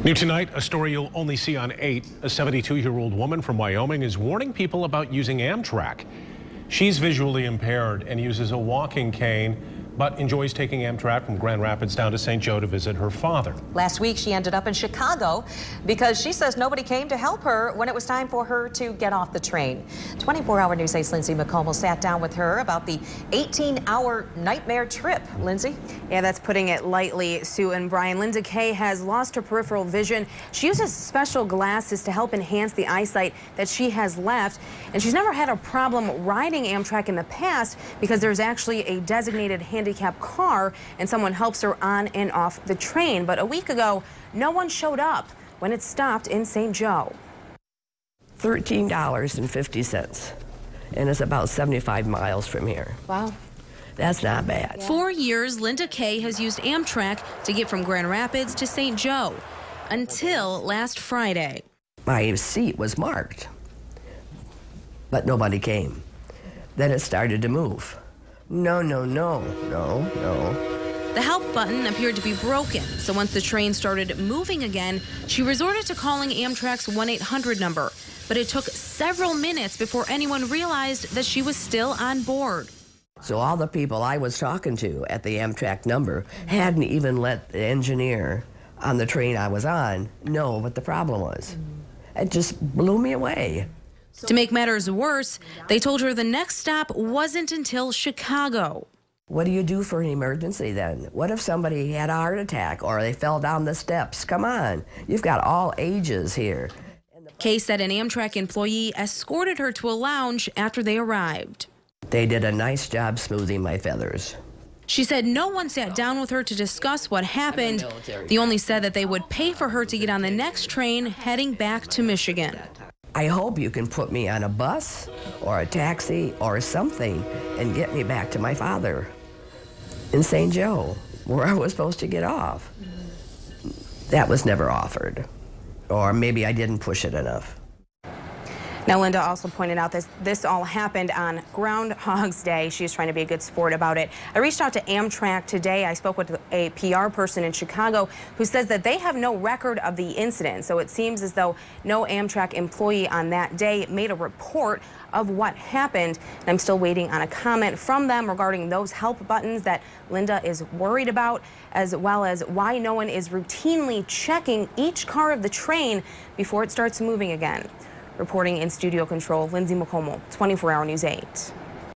New tonight, a story you'll only see on 8. A 72-year-old woman from Wyoming is warning people about using Amtrak. She's visually impaired and uses a walking cane, but enjoys taking Amtrak from Grand Rapids down to St. Joe to visit her father. Last week, she ended up in Chicago because she says nobody came to help her when it was time for her to get off the train. 24-hour News 8's Lindsay McCombs sat down with her about the 18-hour nightmare trip. Lindsay? Yeah, that's putting it lightly, Sue and Brian. Linda Kay has lost her peripheral vision. She uses special glasses to help enhance the eyesight that she has left. And she's never had a problem riding Amtrak in the past because there's actually a designated handicapped car and someone helps her on and off the train. But a week ago, no one showed up when it stopped in St. Joe. $13.50, and it's about 75 miles from here. Wow. That's not bad. 4 years, Linda Kay has used Amtrak to get from Grand Rapids to St. Joe until last Friday. My seat was marked, but nobody came. Then it started to move. No. The help button appeared to be broken, so once the train started moving again, she resorted to calling Amtrak's 1-800 number. But it took several minutes before anyone realized that she was still on board. So all the people I was talking to at the Amtrak number hadn't even let the engineer on the train I was on know what the problem was. It just blew me away. To make matters worse, they told her the next stop wasn't until Chicago. What do you do for an emergency then? What if somebody had a heart attack or they fell down the steps? Come on, you've got all ages here. Kay said an Amtrak employee escorted her to a lounge after they arrived. They did a nice job smoothing my feathers. She said no one sat down with her to discuss what happened. They only said that they would pay for her to get on the next train heading back to Michigan. I hope you can put me on a bus or a taxi or something and get me back to my father in St. Joe, where I was supposed to get off. That was never offered, or maybe I didn't push it enough. Now, Linda also pointed out this all happened on Groundhog's Day. She's trying to be a good sport about it. I reached out to Amtrak today. I spoke with a PR person in Chicago who says that they have no record of the incident. So it seems as though no Amtrak employee on that day made a report of what happened. And I'm still waiting on a comment from them regarding those help buttons that Linda is worried about, as well as why no one is routinely checking each car of the train before it starts moving again. Reporting in studio control, Lindsay McCombs, 24-hour News 8.